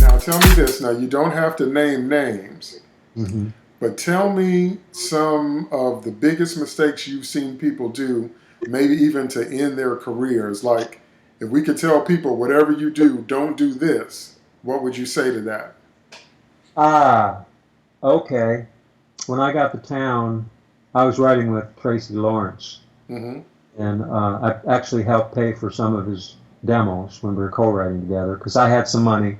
Now tell me this. Now you don't have to name names, Hmm. but tell me some of the biggest mistakes you've seen people do, maybe even to end their careers. Like, if we could tell people, whatever you do, don't do this, what would you say to that? Ah, okay. When I got to town, I was writing with Tracy Lawrence, Mm-hmm. and I actually helped pay for some of his demos when we were co-writing together because I had some money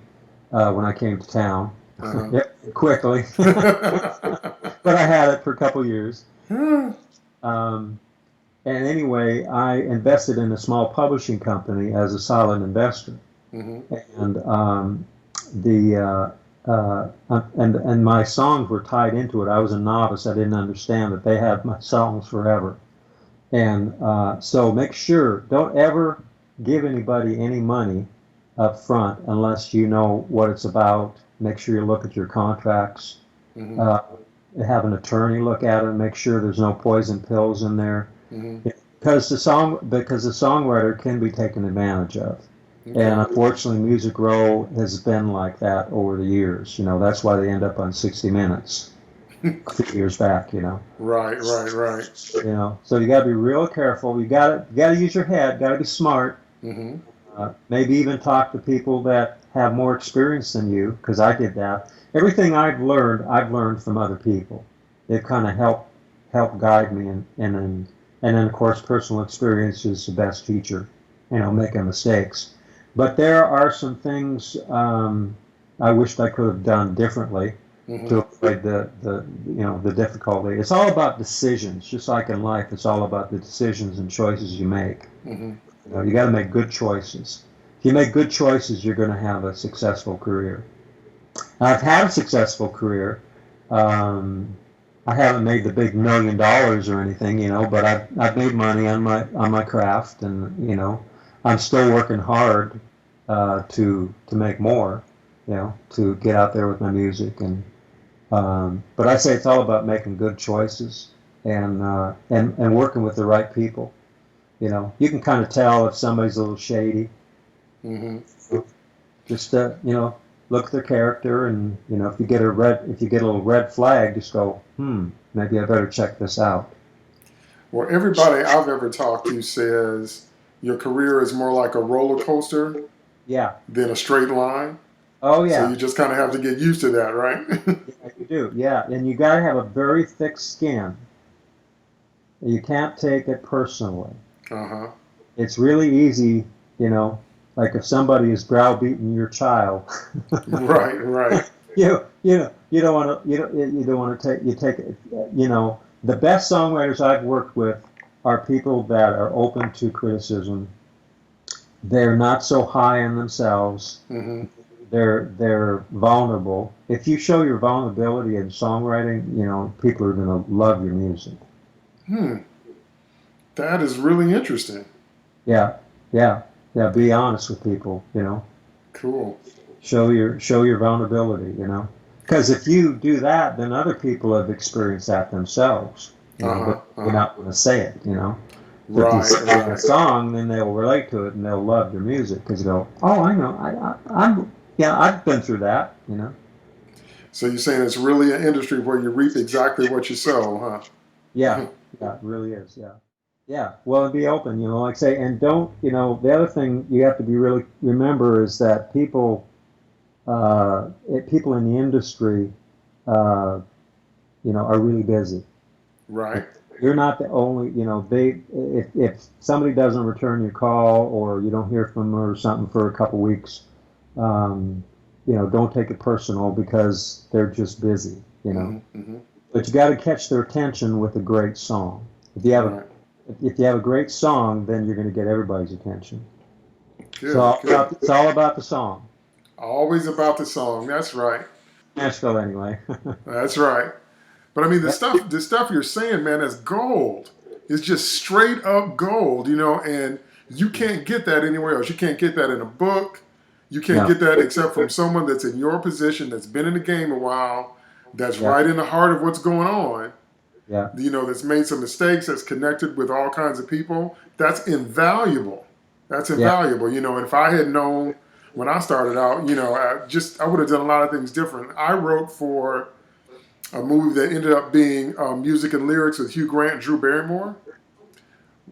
when I came to town. Uh-huh. Yep, quickly, but I had it for a couple years. Um, and anyway, I invested in a small publishing company as a solid investor, Mm-hmm. and the and my songs were tied into it. I was a novice; I didn't understand that they had my songs forever. And so make sure, don't ever give anybody any money up front unless you know what it's about. Make sure you look at your contracts. Mm-hmm. Uh, have an attorney look at it and make sure there's no poison pills in there. Mm-hmm. Because the songwriter can be taken advantage of. Okay. And unfortunately, Music Row has been like that over the years. That's why they end up on 60 Minutes a few years back. Right, right, right. So you got to be real careful. You got to use your head. Got to be smart. Mm-hmm. Maybe even talk to people that have more experience than you, because I did that. Everything I've learned from other people. They've kind of helped guide me, and then of course personal experience is the best teacher. Making mistakes, but there are some things I wished I could have done differently Mm-hmm. to avoid the difficulty. It's all about decisions, just like in life. It's all about the decisions and choices you make. Mm-hmm. You got to make good choices. If you make good choices, you're going to have a successful career. I've had a successful career. I haven't made the big $1 million or anything, but I've made money on my craft, and I'm still working hard to make more, to get out there with my music. But I say it's all about making good choices and working with the right people. You can kind of tell if somebody's a little shady. Mm-hmm. Just look at their character, and if you get a little red flag, just go, maybe I better check this out. Well, everybody I've ever talked to says your career is more like a roller coaster Yeah. than a straight line. Oh So yeah. you just kind of have to get used to that, right? Yeah, you do. Yeah, and you got to have a very thick skin. You can't take it personally. Uh-huh. It's really easy, like if somebody is browbeating your child. Right, right. You don't want to you don't want to take it. The best songwriters I've worked with are people that are open to criticism. They're not so high in themselves. Mm-hmm. They're vulnerable. If you show your vulnerability in songwriting, people are going to love your music. That is really interesting. Yeah, yeah, yeah. Be honest with people. Cool. Show your vulnerability. Because if you do that, then other people have experienced that themselves. Uh-huh. But you're not going to say it. If you Right, say it in a right. song, then they'll relate to it and they'll love your music because they go, oh, I know, I've been through that. So you're saying it's really an industry where you reap exactly what you sow, huh? Yeah, yeah, it really is. Yeah. Yeah, well, and be open, like I say, and don't, the other thing you have to be really remember is that people in the industry, are really busy. Right. You're not the only, if somebody doesn't return your call or you don't hear from them or something for a couple weeks, don't take it personal because they're just busy, Mm-hmm. Mm-hmm. But you got to catch their attention with a great song. If you have Right. if you have a great song, then you're going to get everybody's attention. Good, good. It's all about the song. Always about the song. That's right. Nashville, anyway. That's right. But I mean, the stuff you're saying, man, is gold. It's just straight up gold, and you can't get that anywhere else. You can't get that in a book. You can't No. get that except from someone that's in your position, that's been in the game a while, that's Yeah. right in the heart of what's going on, Yeah. that's made some mistakes, that's connected with all kinds of people. That's invaluable. That's Yeah. invaluable. And if I had known when I started out, I would have done a lot of things different. I wrote for a movie that ended up being music and lyrics with Hugh Grant and Drew Barrymore.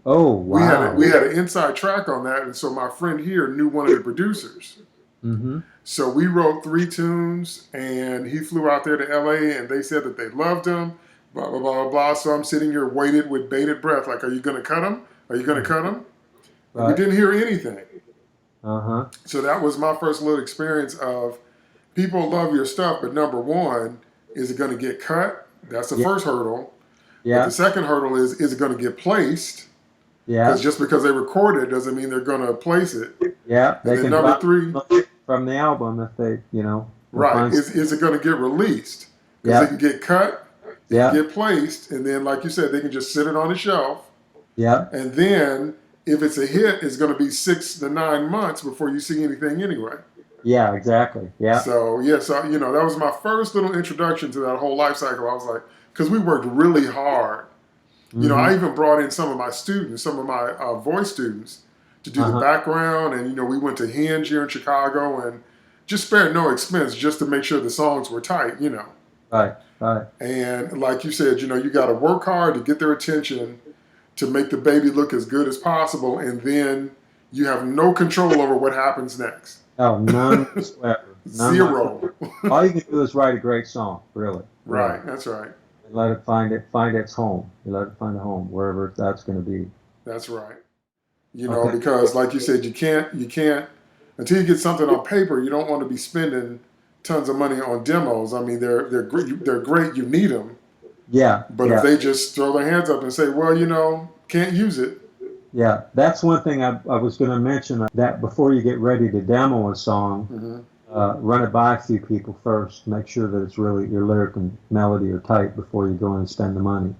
Oh, We wow. had an inside track on that, and so my friend here knew one of the producers. Mm-hmm. So we wrote 3 tunes, and he flew out there to LA, and they said that they loved him. Blah blah blah blah. So I'm sitting here waited with bated breath, like, "Are you going to cut him? Are you going to cut him?" And we Right. didn't hear anything. Uh-huh. So that was my first little experience of people love your stuff, but number one, is it going to get cut? That's the Yeah. first hurdle. But the Yeah. second hurdle is it going to get placed? Because Yeah. just because they record it doesn't mean they're going to place it. Yeah. And They then can number drop three, from the album if they right, find. is it going to get released? Because it Yeah. can get cut, it can Yeah. get placed, and then, like you said, they can just sit it on the shelf. Yeah. And then if it's a hit, it's going to be 6 to 9 months before you see anything anyway. Yeah. Exactly. Yeah. So, yeah, that was my first little introduction to that whole life cycle. I was like, because we worked really hard. Mm-hmm. I even brought in some of my students, some of my voice students to do the Uh-huh. background. And, we went to Hinge here in Chicago and just spared no expense just to make sure the songs were tight. Right. Right. And like you said, you got to work hard to get their attention to make the baby look as good as possible. And then you have no control over what happens next. Oh, none whatsoever. None Zero. whatsoever. All you can do is write a great song, really. Right. That's right. And let it find its home. You let it find a home wherever that's going to be. That's right. Okay. Because like you said, you can't until you get something on paper. You don't want to be spending tons of money on demos. I mean, they're great. They're great. You need them. Yeah. But Yeah. if they just throw their hands up and say, well, can't use it. Yeah. That's one thing I was going to mention, that before you get ready to demo a song, Mm-hmm. run it by a few people first. Make sure that it's really your lyric and melody are tight before you go and spend the money.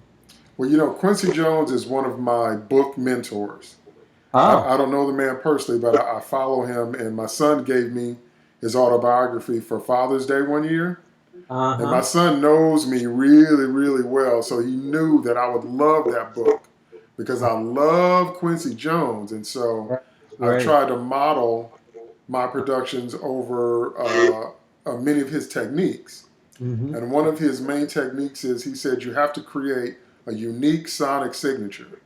Well, Quincy Jones is one of my book mentors. Oh. I don't know the man personally, but I follow him, and my son gave me his autobiography for Father's Day one year. And my Uh-huh. son knows me really, really well, so he knew that I would love that book because I love Quincy Jones. And so That's I've great. tried to model my productions over many of his techniques. Mm-hmm. And one of his main techniques is he said you have to create a unique sonic signature.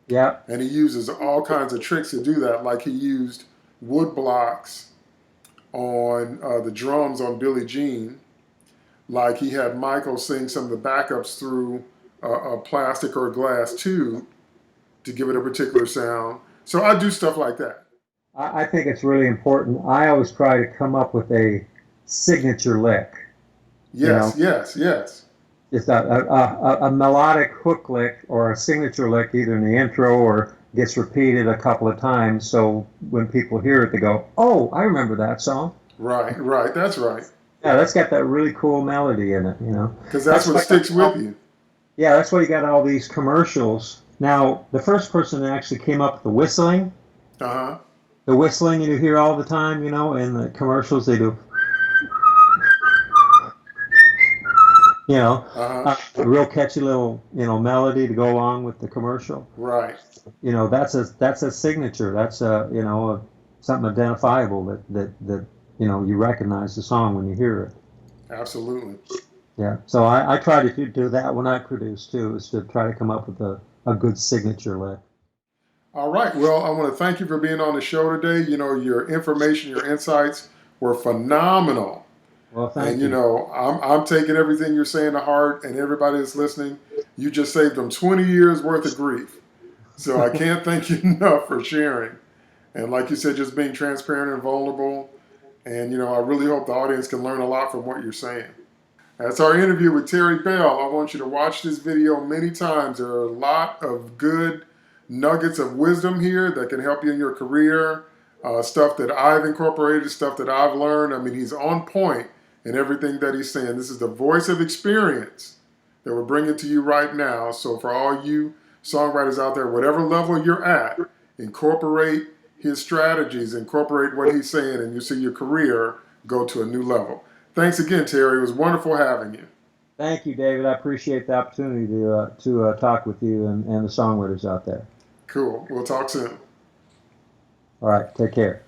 Yeah. And he uses all kinds of tricks to do that, like he used wood blocks on the drums on Billie Jean. Like he had Michael sing some of the backups through a plastic or a glass tube to give it a particular sound. So I do stuff like that. I think it's really important. I always try to come up with a signature lick. Yes, yes. Just a melodic hook lick or a signature lick, either in the intro or gets repeated a couple of times. So when people hear it, they go, "Oh, I remember that song." Right. That's right. Yeah, that's got that really cool melody in it. Because that's what why- sticks with you. Yeah, that's why you got all these commercials. Now, the first person that actually came up with Uh-huh. the whistling you hear all the time, in the commercials, they do, Uh-huh. a real catchy little, melody to go along with the commercial. Right. That's a signature. That's something identifiable that you recognize the song when you hear it. Absolutely. Yeah. So I try to do that when I produce too, is to try to come up with a good signature lick. All right. Well, I want to thank you for being on the show today. Your information, your insights were phenomenal. Well, thank And you. I'm taking everything you're saying to heart, and everybody that's listening, you just saved them 20 years worth of grief. So I can't thank you enough for sharing. And like you said, just being transparent and vulnerable. And I really hope the audience can learn a lot from what you're saying. That's our interview with Terry Bell. I want you to watch this video many times. There are a lot of good nuggets of wisdom here that can help you in your career. Stuff that I've incorporated, stuff that I've learned. I mean, he's on point in everything that he's saying. This is the voice of experience that we're bringing to you right now. So for all you songwriters out there, whatever level you're at, incorporate his strategies, incorporate what he's saying, and you see your career go to a new level. Thanks again, Terry. It was wonderful having you. Thank you, David. I appreciate the opportunity to talk with you and the songwriters out there. Cool. We'll talk soon. All right, take care.